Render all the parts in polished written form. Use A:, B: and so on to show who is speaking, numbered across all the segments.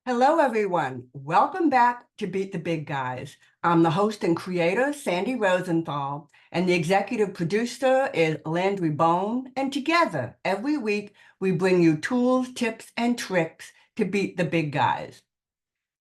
A: Hello, everyone. Welcome back to Beat the Big Guys. I'm the host and creator, Sandy Rosenthal, and the executive producer is Landry Bone. And together, every week, we bring you tools, tips, and tricks to beat the big guys.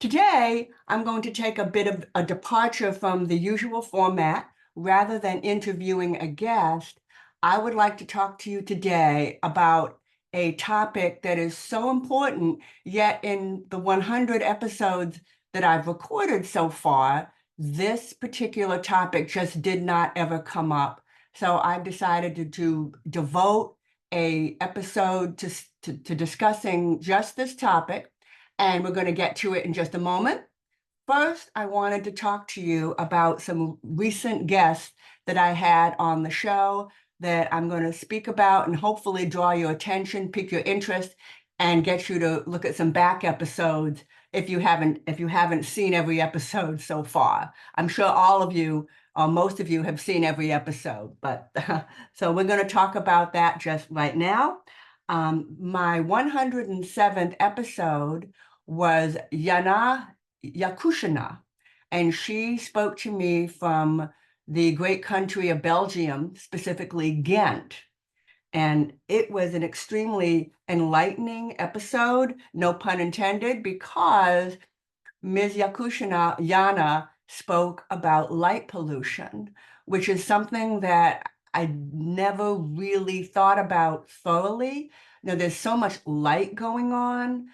A: Today, I'm going to take a bit of a departure from the usual format. Rather than interviewing a guest, I would like to talk to you today about a topic that is so important, yet in the 100 episodes that I've recorded so far, this particular topic just did not ever come up. So I've decided to devote a episode to discussing just this topic, and we're going to get to it in just a moment. First, I wanted to talk to you about some recent guests that I had on the show that I'm going to speak about and hopefully draw your attention, pique your interest, and get you to look at some back episodes if you haven't seen every episode so far. I'm sure all of you, or most of you, have seen every episode, but so we're going to talk about that just right now. My 107th episode was Yana Yakushina, and she spoke to me from the great country of Belgium, specifically Ghent. And it was an extremely enlightening episode, no pun intended, because Ms. Yakushina, Yana, spoke about light pollution, which is something that I never really thought about thoroughly. There's so much light going on.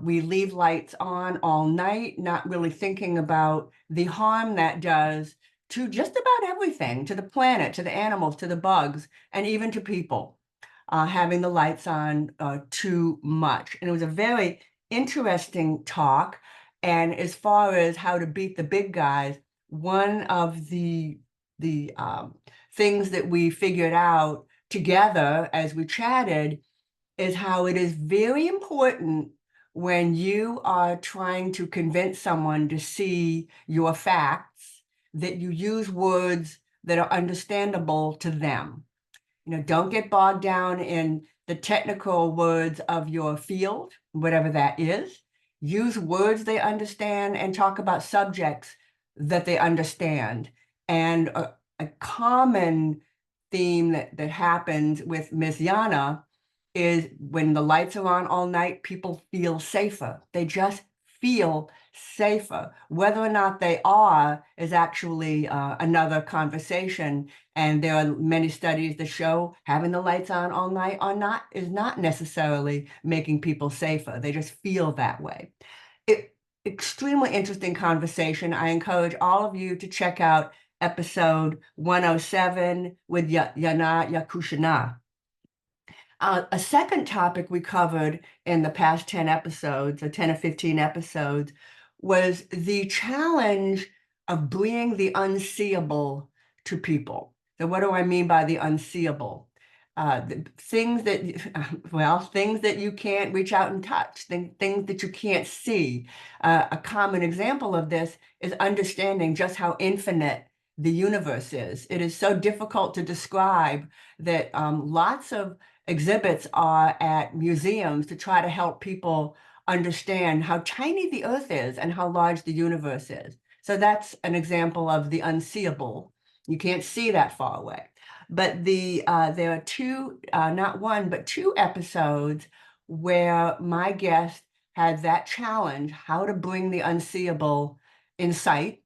A: We leave lights on all night, not really thinking about the harm that does to just about everything, to the planet, to the animals, to the bugs, and even to people, having the lights on too much. And it was a very interesting talk. And as far as how to beat the big guys, one of the things that we figured out together as we chatted is how it is very important when you are trying to convince someone to see your facts that you use words that are understandable to them. Don't get bogged down in the technical words of your field, whatever that is. Use words they understand and talk about subjects that they understand. And a common theme that happens with Miss Yana is when the lights are on all night, people feel safer. They just feel safer. Whether or not they are is actually another conversation. And there are many studies that show having the lights on all night is not necessarily making people safer. They just feel that way. Extremely interesting conversation. I encourage all of you to check out episode 107 with Yana Yakushina. A second topic we covered in the past 10 episodes, or 10 or 15 episodes, was the challenge of bringing the unseeable to people. So what do I mean by the unseeable? Things that you can't reach out and touch, things that you can't see. A common example of this is understanding just how infinite the universe is. It is so difficult to describe that lots of exhibits are at museums to try to help people understand how tiny the Earth is and how large the universe is. So that's an example of the unseeable. You can't see that far away. But there are two, not one, but two episodes where my guest had that challenge, how to bring the unseeable in sight.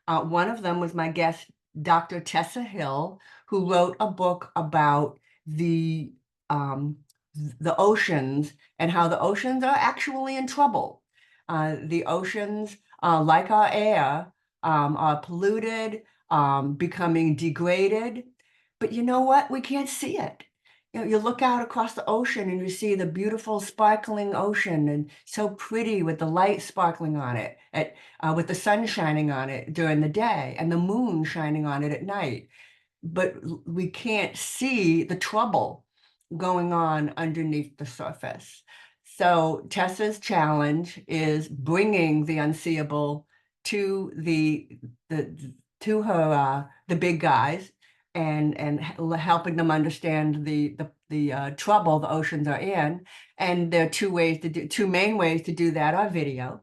A: One of them was my guest, Dr. Tessa Hill, who wrote a book about the um, the oceans and how the oceans are actually in trouble. The oceans, like our air, are polluted, becoming degraded. But you know what? We can't see it. You look out across the ocean and you see the beautiful sparkling ocean and so pretty with the light sparkling on it, with the sun shining on it during the day and the moon shining on it at night. But we can't see the trouble going on underneath the surface. So Tessa's challenge is bringing the unseeable to the big guys, and helping them understand the trouble the oceans are in. And there are two main ways to do that are video.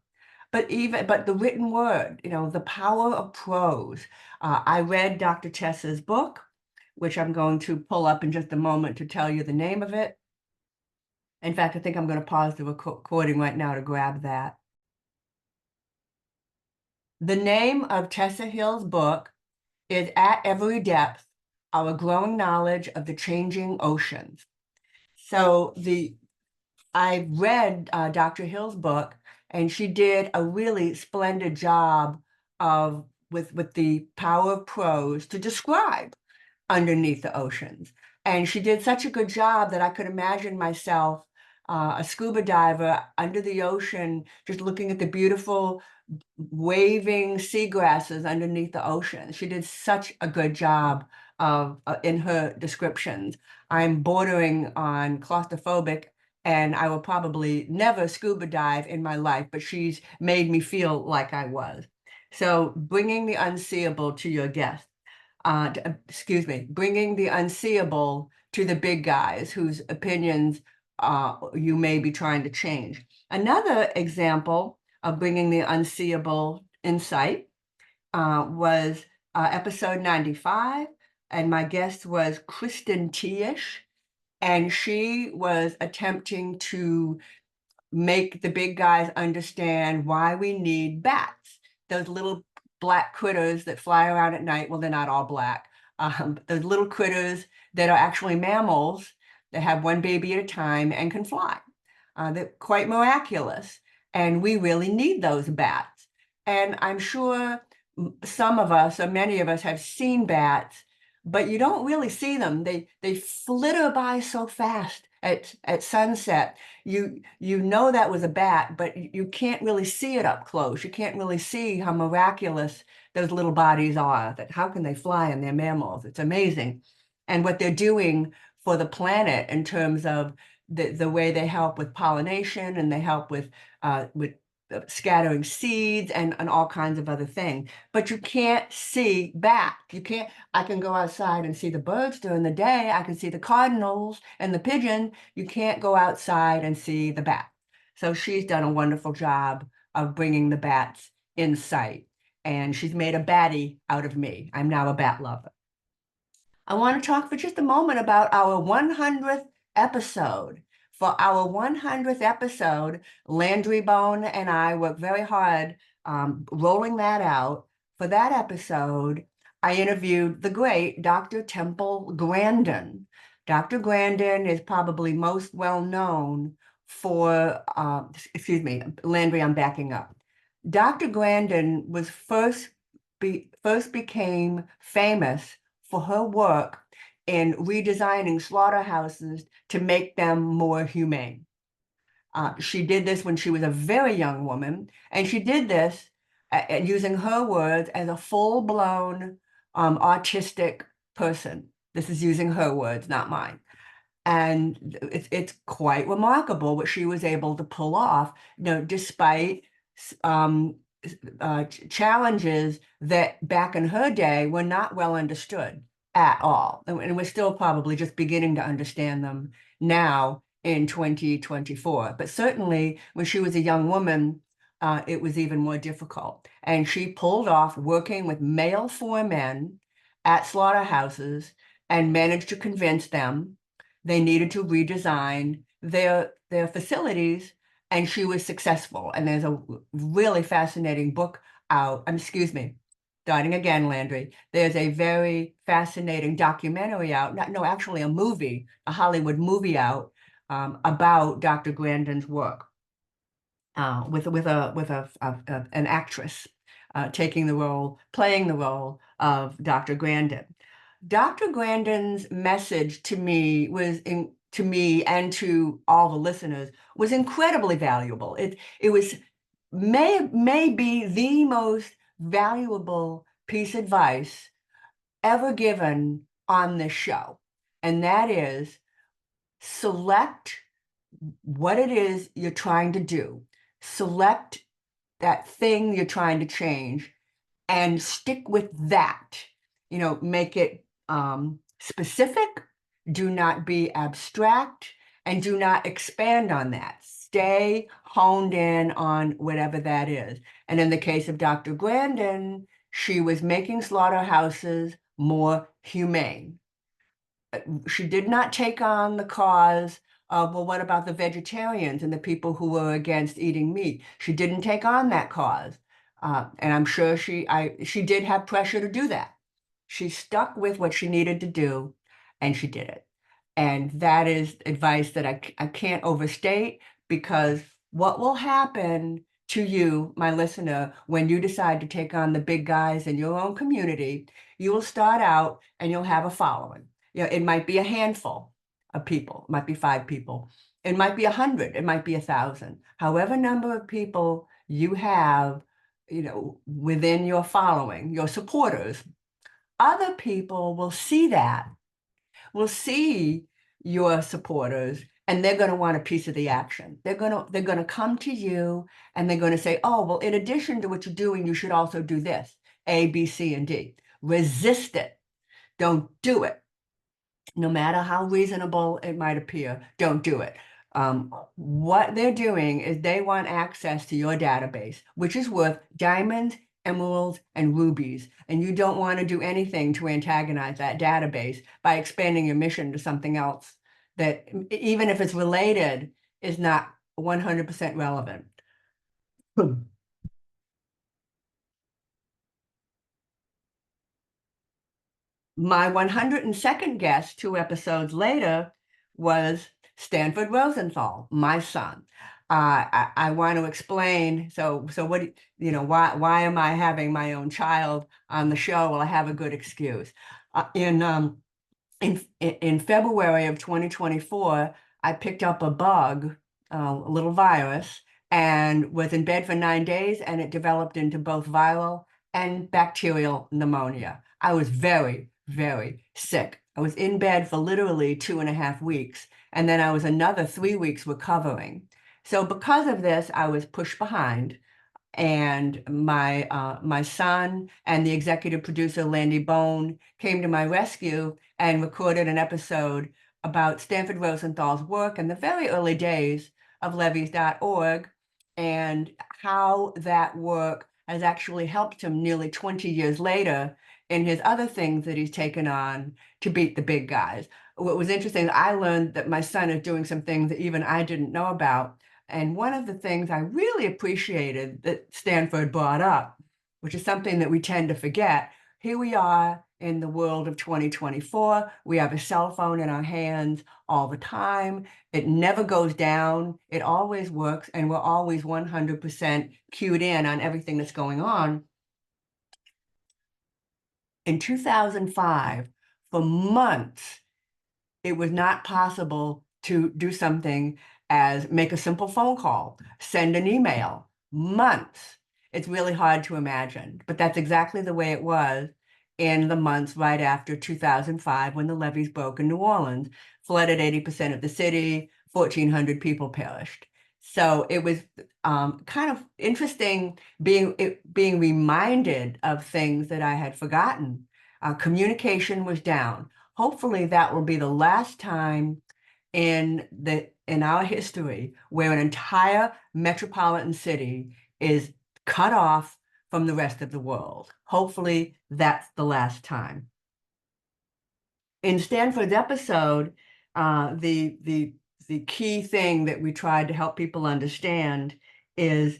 A: But the written word, the power of prose. I read Dr. Chess's book, which I'm going to pull up in just a moment to tell you the name of it. In fact, I think I'm going to pause the recording right now to grab that. The name of Tessa Hill's book is At Every Depth, Our Growing Knowledge of the Changing Oceans. So I read Dr. Hill's book, and she did a really splendid job with the power of prose to describe underneath the oceans. And she did such a good job that I could imagine myself a scuba diver under the ocean, just looking at the beautiful waving seagrasses underneath the ocean. She did such a good job of in her descriptions. I'm bordering on claustrophobic, and I will probably never scuba dive in my life, but she's made me feel like I was. So bringing the unseeable to your guests. Bringing the unseeable to the big guys whose opinions you may be trying to change. Another example of bringing the unseeable insight was episode 95, and my guest was Kristen Tiish, and she was attempting to make the big guys understand why we need bats, those little black critters that fly around at night. Well, they're not all black. Those little critters that are actually mammals that have one baby at a time and can fly. They're quite miraculous. And we really need those bats. And I'm sure some of us, or many of us, have seen bats, but you don't really see them. They flitter by so fast at sunset. You know that was a bat, but you can't really see it up close. You can't really see how miraculous those little bodies are, that how can they fly and they're mammals. It's amazing. And what they're doing for the planet in terms of the way they help with pollination, and they help with scattering seeds and all kinds of other things. But you can't see back. I can go outside and see the birds during the day. I can see the cardinals and the pigeon. You can't go outside and see the bat. So she's done a wonderful job of bringing the bats in sight. And she's made a battie out of me. I'm now a bat lover. I want to talk for just a moment about our 100th episode. For our 100th episode, Landry Bone and I worked very hard rolling that out. For that episode, I interviewed the great Dr. Temple Grandin. Dr. Grandin is probably most well known for, Landry, I'm backing up. Dr. Grandin was first became famous for her work in redesigning slaughterhouses to make them more humane. She did this when she was a very young woman, and she did this using her words as a full-blown autistic person. This is using her words, not mine. And it's quite remarkable what she was able to pull off, despite challenges that back in her day were not well understood at all. And we're still probably just beginning to understand them now in 2024. But certainly when she was a young woman, it was even more difficult. And she pulled off working with male foremen at slaughterhouses and managed to convince them they needed to redesign their facilities, and she was successful. And there's a really fascinating book out. Starting again, Landry. There's a very fascinating documentary out. Actually a movie, a Hollywood movie out about Dr. Grandin's work with an actress playing the role of Dr. Grandin. Dr. Grandin's message to me and to all the listeners was incredibly valuable. It may be the most valuable piece of advice ever given on this show. And that is, select what it is you're trying to do. Select that thing you're trying to change and stick with that. Make it specific, do not be abstract, and do not expand on that. Stay honed in on whatever that is. And in the case of Dr. Grandin, she was making slaughterhouses more humane. She did not take on the cause of, well, what about the vegetarians and the people who were against eating meat? She didn't take on that cause. And I'm sure she did have pressure to do that. She stuck with what she needed to do, and she did it. And that is advice that I can't overstate, because what will happen to you, my listener, when you decide to take on the big guys in your own community, you will start out and you'll have a following. You know, it might be a handful of people, it might be 5 people, it might be 100, it might be 1,000. However number of people you have, you know, within your following, your supporters, other people will see that, will see your supporters, and they're going to want a piece of the action. They're going to come to you, and they're going to say, oh, well, in addition to what you're doing, you should also do this, A, B, C, and D. Resist it. Don't do it. No matter how reasonable it might appear, don't do it. What they're doing is they want access to your database, which is worth diamonds, emeralds, and rubies. And you don't want to do anything to antagonize that database by expanding your mission to something else that, even if it's related, is not 100% relevant. My 102nd guest 2 episodes later was Stanford Rosenthal, my son. I want to explain. So what, why am I having my own child on the show? Well, I have a good excuse. In February of 2024, I picked up a bug, a little virus, and was in bed for 9 days, and it developed into both viral and bacterial pneumonia. I was very, very sick. I was in bed for literally 2.5 weeks, and then I was another 3 weeks recovering. So because of this, I was pushed behind, and my son and the executive producer Landy Bone came to my rescue and recorded an episode about Stanford Rosenthal's work in the very early days of levees.org, and how that work has actually helped him nearly 20 years later in his other things that he's taken on to beat the big guys. What was interesting, I learned that my son is doing some things that even I didn't know about. And one of the things I really appreciated that Stanford brought up, which is something that we tend to forget, here we are in the world of 2024. We have a cell phone in our hands all the time. It never goes down. It always works, and we're always 100% cued in on everything that's going on. In 2005, for months, it was not possible to do something as make a simple phone call, send an email, months. It's really hard to imagine, but that's exactly the way it was in the months right after 2005, when the levees broke in New Orleans, flooded 80% of the city, 1,400 people perished. So it was kind of interesting being reminded of things that I had forgotten. Communication was down. Hopefully that will be the last time in our history where an entire metropolitan city is cut off from the rest of the world. Hopefully that's the last time. In Stanford's episode, the key thing that we tried to help people understand is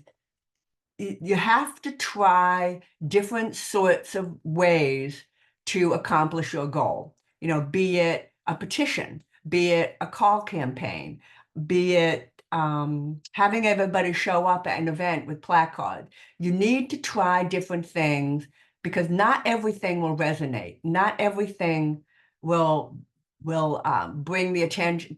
A: you have to try different sorts of ways to accomplish your goal. Be it a petition, be it a call campaign, be it having everybody show up at an event with placards. You need to try different things, because not everything will resonate. Not everything will bring the attention.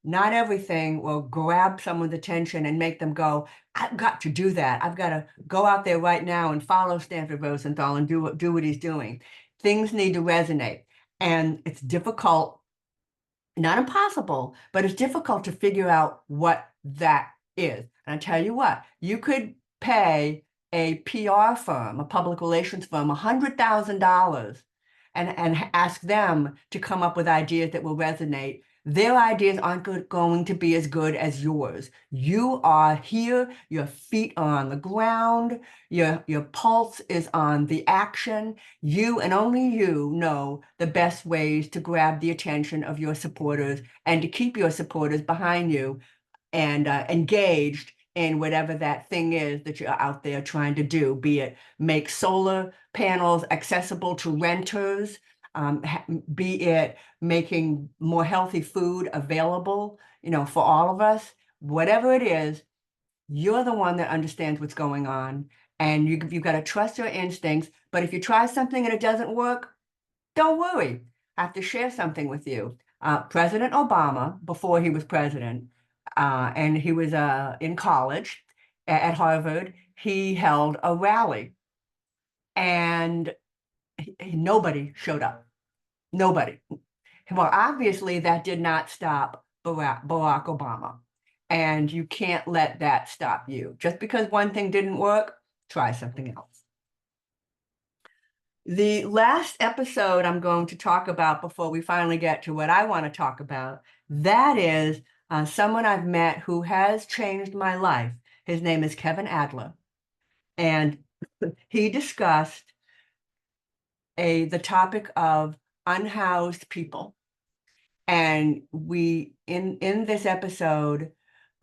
A: Not everything will grab someone's attention and make them go, I've got to do that. I've got to go out there right now and follow Stanford Rosenthal and do what he's doing. Things need to resonate. And it's difficult, not impossible, but it's difficult to figure out what that is. And I tell you what, you could pay a PR firm, a public relations firm, $100,000, and ask them to come up with ideas that will resonate. Their ideas aren't going to be as good as yours. You are here, your feet are on the ground, your pulse is on the action. You and only you know the best ways to grab the attention of your supporters and to keep your supporters behind you and engaged in whatever that thing is that you're out there trying to do, be it make solar panels accessible to renters, be it making more healthy food available, for all of us. Whatever it is, you're the one that understands what's going on, and you've got to trust your instincts. But if you try something and it doesn't work, don't worry. I have to share something with you. President Obama, before he was president, and he was in college at Harvard, he held a rally, and nobody showed up. Nobody. Well, obviously, that did not stop Barack Obama. And you can't let that stop you. Just because one thing didn't work, try something else. The last episode I'm going to talk about before we finally get to what I want to talk about, that is someone I've met who has changed my life. His name is Kevin Adler. And he discussed the topic of unhoused people. And we, in this episode,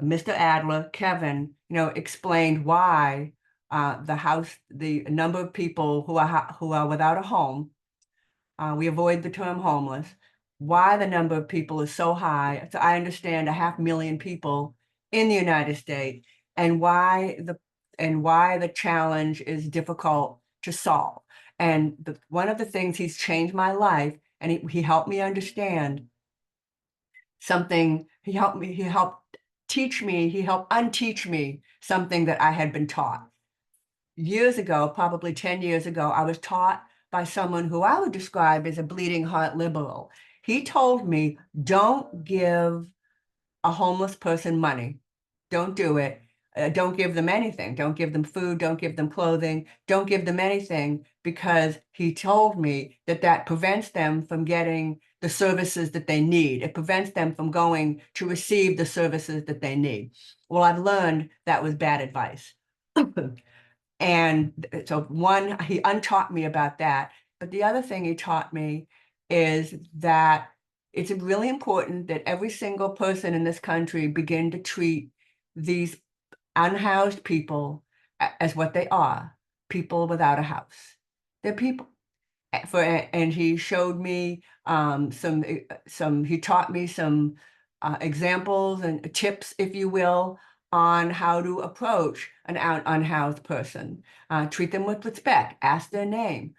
A: Mr. Adler, Kevin, explained why the number of people who are without a home, we avoid the term homeless, why the number of people is so high. So I understand 500,000 people in the United States, and why the challenge is difficult to solve. And one of the things he's changed my life, and he helped me understand something. He helped teach me, he helped unteach me something that I had been taught. Years ago, probably 10 years ago, I was taught by someone who I would describe as a bleeding heart liberal. He told me, don't give a homeless person money. Don't do it. Don't give them anything. Don't give them food. Don't give them clothing. Don't give them anything, because he told me that prevents them from getting the services that they need. It prevents them from going to receive the services that they need. Well, I've learned that was bad advice. And so one, he untaught me about that. But the other thing he taught me is that it's really important that every single person in this country begin to treat these unhoused people as what they are, people without a house. They're people. And he showed me he taught me some examples and tips, if you will, on how to approach an unhoused person. Treat them with respect, ask their name.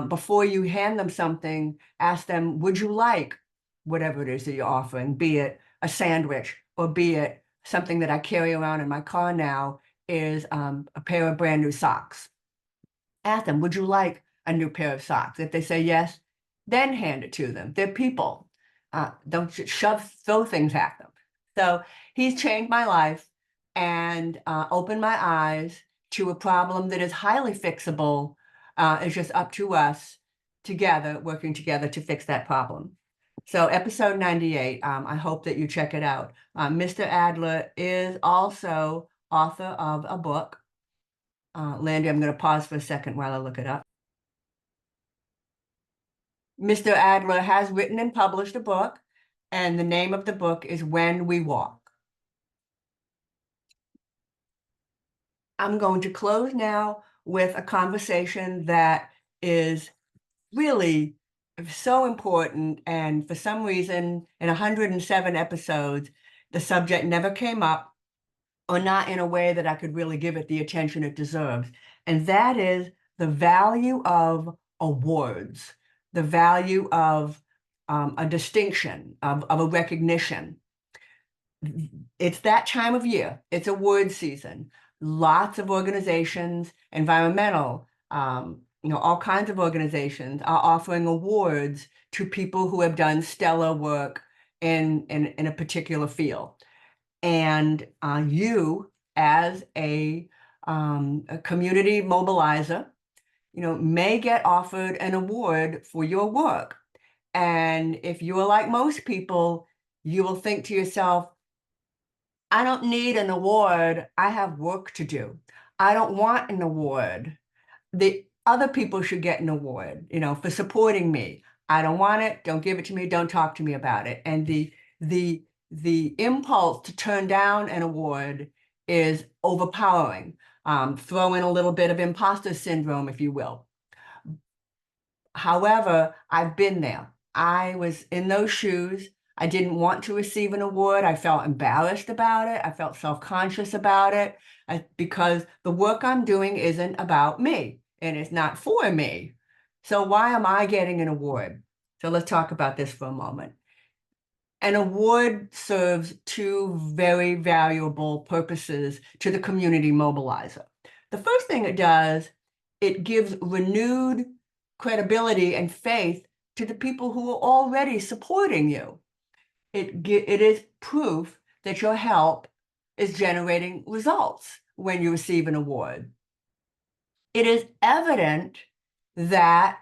A: Before you hand them something, ask them, would you like whatever it is that you're offering, be it a sandwich or be it something that I carry around in my car now is a pair of brand new socks. Ask them, would you like a new pair of socks? If they say yes, then hand it to them. They're people. Don't throw things at them. So he's changed my life and opened my eyes to a problem that is highly fixable. It's just up to us together, working together to fix that problem. So episode 98, I hope that you check it out. Mr. Adler is also author of a book. Landy, I'm going to pause for a second while I look it up. Mr. Adler has written and published a book, and the name of the book is When We Walk. I'm going to close now with a conversation that is really so important, and for some reason, in 107 episodes, the subject never came up, or not in a way that I could really give it the attention it deserves. And that is the value of awards, the value of a distinction, of a recognition. It's that time of year. It's award season. Lots of organizations, environmental, all kinds of organizations are offering awards to people who have done stellar work in a particular field. And you, as a community mobilizer, may get offered an award for your work. And if you are like most people, you will think to yourself, I don't need an award. I have work to do. I don't want an award. The other people should get an award, for supporting me. I don't want it. Don't give it to me. Don't talk to me about it. And the the impulse to turn down an award is overpowering. Throw in a little bit of imposter syndrome, if you will. However, I've been there. I was in those shoes. I didn't want to receive an award. I felt embarrassed about it. I felt self-conscious about it because the work I'm doing isn't about me and it's not for me. So why am I getting an award? So let's talk about this for a moment. An award serves two very valuable purposes to the community mobilizer. The first thing it does, it gives renewed credibility and faith to the people who are already supporting you. It is proof that your help is generating results when you receive an award. It is evident that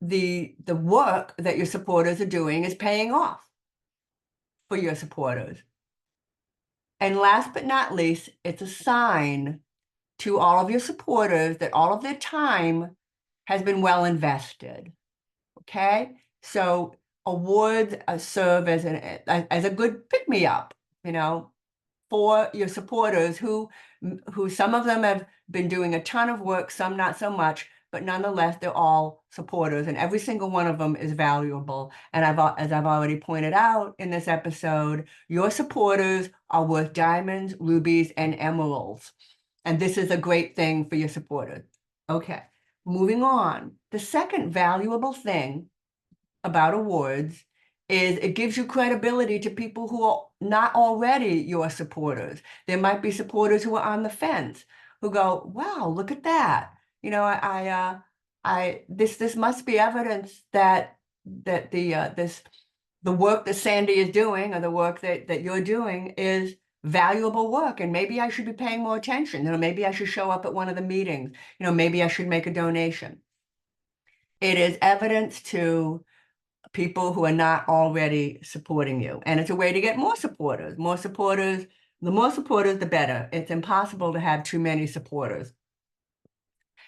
A: the work that your supporters are doing is paying off for your supporters. And last but not least, it's a sign to all of your supporters that all of their time has been well invested. Okay? So awards serve as a good pick-me-up, for your supporters who some of them have been doing a ton of work, some not so much, but nonetheless, they're all supporters, and every single one of them is valuable. And as I've already pointed out in this episode, your supporters are worth diamonds, rubies, and emeralds. And this is a great thing for your supporters. Okay, moving on. The second valuable thing about awards is it gives you credibility to people who are not already your supporters. There might be supporters who are on the fence who go, "Wow, look at that! This must be evidence that the work that Sandy is doing or the work that you're doing is valuable work, and maybe I should be paying more attention. Maybe I should show up at one of the meetings. Maybe I should make a donation." It is evidence to people who are not already supporting you. And it's a way to get more supporters. More supporters, the more supporters, the better. It's impossible to have too many supporters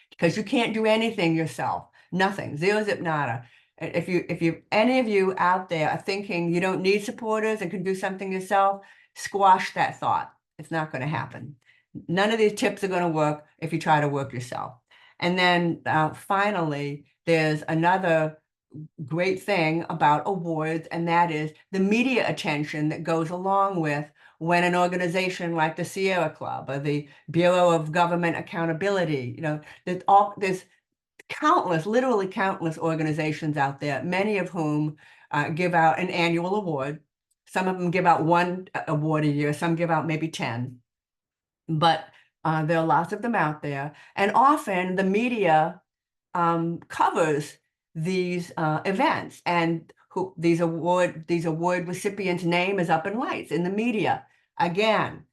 A: because you can't do anything yourself. Nothing. Zero zip nada. If any of you out there are thinking you don't need supporters and can do something yourself, squash that thought. It's not going to happen. None of these tips are going to work if you try to work yourself. And then finally, there's another great thing about awards, and that is the media attention that goes along with when an organization like the Sierra Club or the Bureau of Government Accountability, there's countless, literally countless organizations out there, many of whom give out an annual award. Some of them give out one award a year, some give out maybe 10. But there are lots of them out there. And often the media covers these events, and these award recipients' name is up in lights in the media. Again,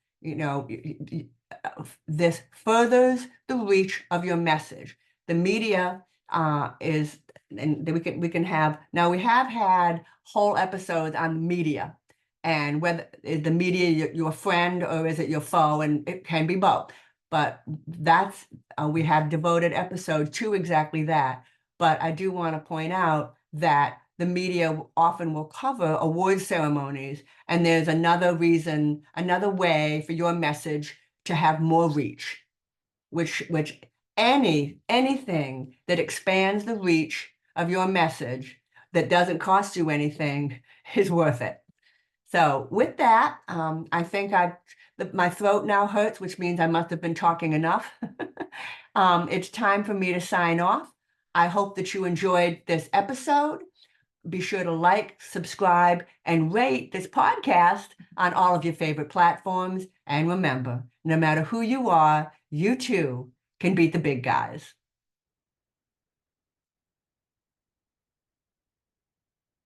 A: this furthers the reach of your message. The media and we can have now. We have had whole episodes on media, and whether is the media your friend or is it your foe, and it can be both. But that's we have devoted episodes to exactly that. But I do want to point out that the media often will cover award ceremonies, and there's another reason, another way for your message to have more reach, which anything that expands the reach of your message that doesn't cost you anything is worth it. So with that, I think my throat now hurts, which means I must have been talking enough. It's time for me to sign off. I hope that you enjoyed this episode. Be sure to like, subscribe, and rate this podcast on all of your favorite platforms. And remember, no matter who you are, you too can beat the big guys.